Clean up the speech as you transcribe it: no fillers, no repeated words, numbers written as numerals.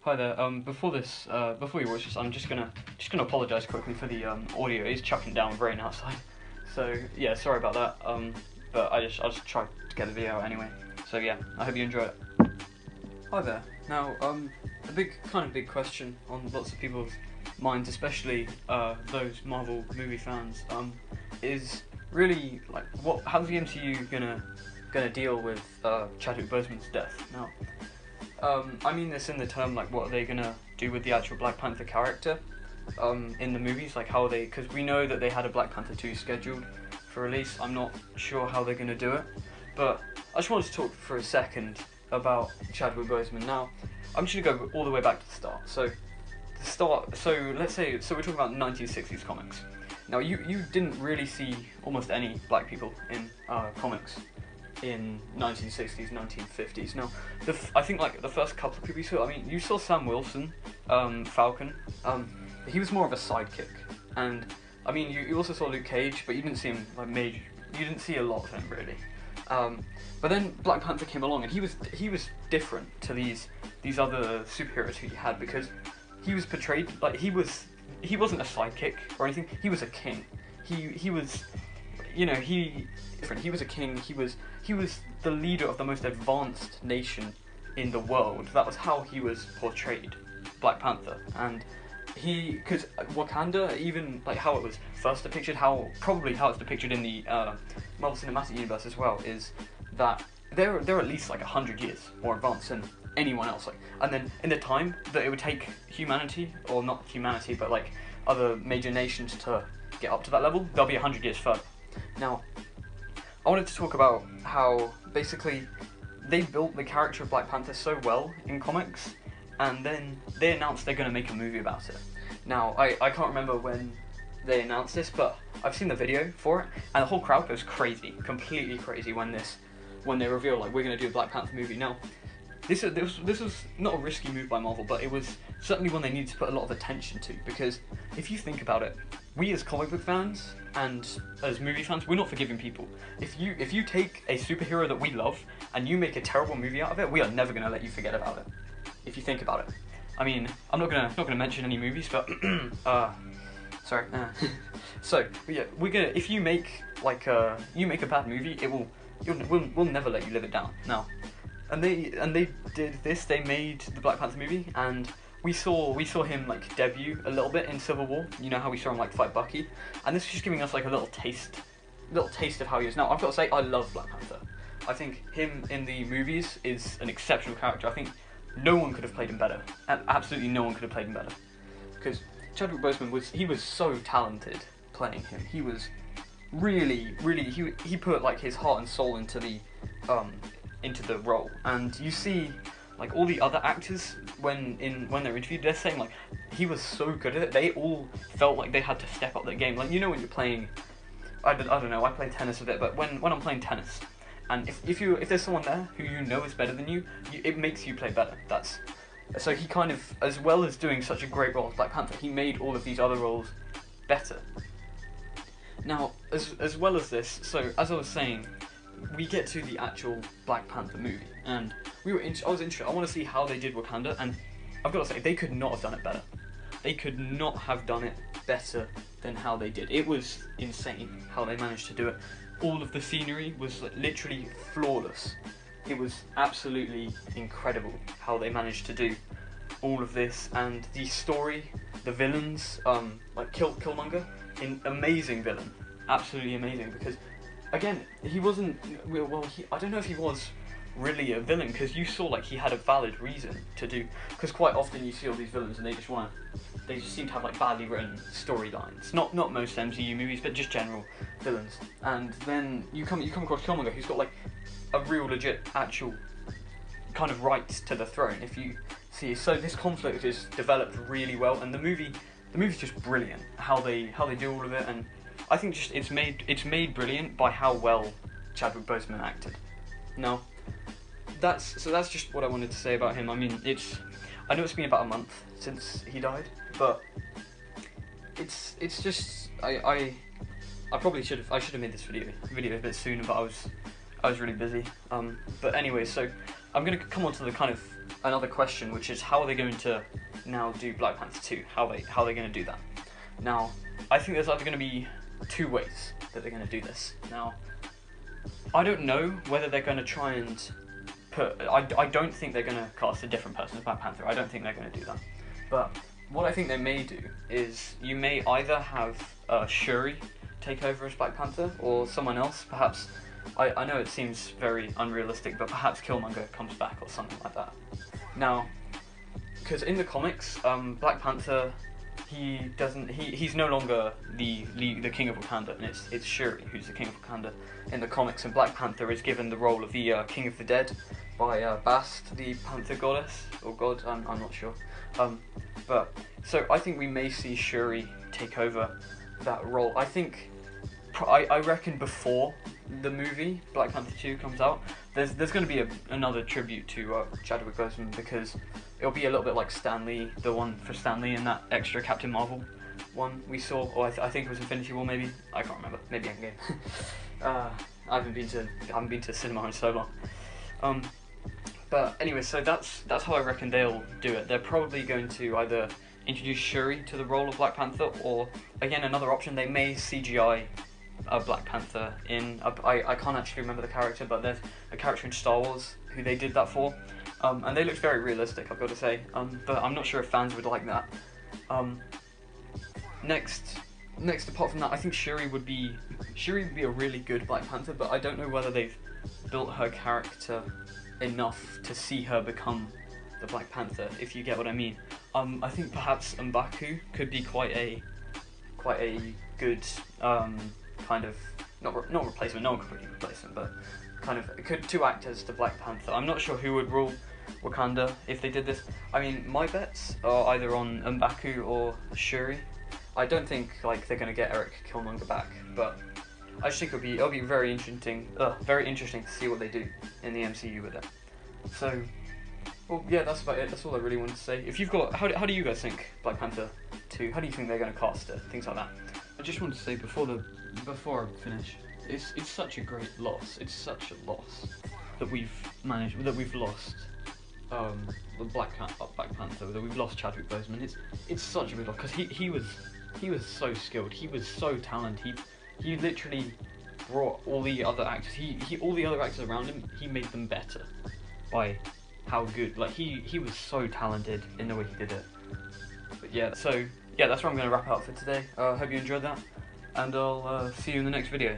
Hi there. Before you watch this, I'm just gonna apologise quickly for the audio. It's chucking down rain outside, so yeah, sorry about that. But I'll just try to get the video out anyway. So yeah, I hope you enjoy it. Hi there. Now, a big question on lots of people's minds, especially those Marvel movie fans, is really like how's the MCU gonna deal with Chadwick Boseman's death now? I mean this in the term, like, what are they gonna do with the actual Black Panther character in the movies? Like, how are they, because we know that they had a Black Panther 2 scheduled for release. I'm not sure how they're gonna do it, but I just wanted to talk for a second about Chadwick Boseman. Now, I'm just gonna go all the way back to the start. So let's say, we're talking about 1960s comics. Now, you didn't really see almost any black people in comics in 1960s, 1950s. Now, I think like the first couple of people you saw, I mean, you saw Sam Wilson, Falcon. He was more of a sidekick, and I mean, you also saw Luke Cage, but you didn't see him like major. You didn't see a lot of him really. But then Black Panther came along, and he was different to these other superheroes who you had, because he was portrayed like he wasn't a sidekick or anything. He was a king. He was, you know, he was a king. He was the leader of the most advanced nation in the world. That was how he was portrayed, Black Panther. And because Wakanda, even like how it was first depicted, probably how it's depicted in the Marvel Cinematic Universe as well, is that they're at least like 100 years more advanced than anyone else. Like, and then in the time that it would take humanity, or not humanity, but like other major nations to get up to that level, they'll be 100 years further. Now, I wanted to talk about how basically they built the character of Black Panther so well in comics, and then they announced they're going to make a movie about it. Now, I can't remember when they announced this, but I've seen the video for it, and the whole crowd goes crazy, completely crazy when they reveal, like, we're going to do a Black Panther movie. Now, this was not a risky move by Marvel, but it was certainly one they needed to put a lot of attention to, because if you think about it, we as comic book fans and as movie fans, we're not forgiving people. If you take a superhero that we love and you make a terrible movie out of it, we are never going to let you forget about it. If you think about it, I mean, I'm not gonna mention any movies, but sorry. So yeah, if you make like a bad movie, we'll never let you live it down. Now, and they did this. They made the Black Panther movie, and we saw him like debut a little bit in Civil War. You know how we saw him like fight Bucky, and this is just giving us like a little taste of how he is. Now, I've got to say, I love Black Panther. I think him in the movies is an exceptional character. I think no one could have played him better. Absolutely no one could have played him better, because Chadwick Boseman was so talented playing him. He was really he put like his heart and soul into the role. And you see like all the other actors when they're interviewed, they're saying like he was so good at it. They all felt like they had to step up their game. Like, you know, when you're playing, I don't know, I play tennis a bit, but when I'm playing tennis, and if there's someone there who you know is better than you, it makes you play better. So he kind of, as well as doing such a great role as Black Panther, he made all of these other roles better. Now, as well as this, so as I was saying, we get to the actual Black Panther movie, and I was interested. I want to see how they did Wakanda, and I've got to say, they could not have done it better. They could not have done it better than how they did. It was insane how they managed to do it. All of the scenery was like, literally flawless. It was absolutely incredible how they managed to do all of this, and the story, the villains, like Killmonger, amazing villain, absolutely amazing, because again, he wasn't, I don't know if he was really a villain, because you saw like he had a valid reason to do, because quite often you see all these villains and they just seem to have like badly written storylines. Not most MCU movies, but just general villains. And then you come across Killmonger, who's got like a real legit actual kind of rights to the throne, if you see. So this conflict is developed really well, and the movie's just brilliant how they do all of it. And I think just it's made brilliant by how well Chadwick Boseman acted. Now, that's just what I wanted to say about him. I mean, I know it's been about a month since he died, but it's just I probably should have made this video a bit sooner, but I was really busy. But anyway, so I'm going to come on to the kind of another question, which is how are they going to now do Black Panther 2? How are they going to do that? Now, I think there's either going to be two ways that they're going to do this. Now, I don't know whether they're going to try and I don't think they're going to cast a different person as Black Panther. I don't think they're going to do that. But what I think they may do is you may either have Shuri take over as Black Panther, or someone else, perhaps. I know it seems very unrealistic, but perhaps Killmonger comes back or something like that. Now, because in the comics, Black Panther, he's no longer the king of Wakanda, and it's Shuri who's the king of Wakanda in the comics, and Black Panther is given the role of the king of the dead by Bast, the Panther goddess or god. I'm not sure. But so I think we may see Shuri take over that role. I reckon before the movie Black Panther 2 comes out, there's going to be another tribute to Chadwick Boseman, because it'll be a little bit like Stan Lee, the one for Stan Lee in that extra Captain Marvel one we saw, or I think it was Infinity War, maybe. I can't remember. Maybe Endgame. I haven't been to cinema in so long. But anyway, so that's how I reckon they'll do it. They're probably going to either introduce Shuri to the role of Black Panther, or again another option, they may CGI Black Panther in. I can't actually remember the character, but there's a character in Star Wars who they did that for, and they looked very realistic, I've got to say. But I'm not sure if fans would like that. Next, apart from that, I think Shuri would be a really good Black Panther, but I don't know whether they've built her character enough to see her become the Black Panther, if you get what I mean. I think perhaps M'Baku could be quite a good kind of not replacement. No one could really replace him, but kind of to act as the Black Panther. I'm not sure who would rule Wakanda if they did this. I mean, my bets are either on M'Baku or Shuri. I don't think like they're gonna get Eric Killmonger back, but I just think it'll be very interesting to see what they do in the MCU with it. So, well, yeah, that's about it. That's all I really wanted to say. If you've got, how do you guys think Black Panther 2? How do you think they're gonna cast it? Things like that. I just want to say before I finish, it's such a great loss. It's such a loss that we've lost the Black Panther, that we've lost Chadwick Boseman. It's such a good loss, because he was so skilled. He was so talented. He literally brought all the other actors. All the other actors around him. He made them better by how good. Like he was so talented in the way he did it. But yeah, so yeah, that's where I'm going to wrap it up for today. Hope you enjoyed that, and I'll see you in the next video.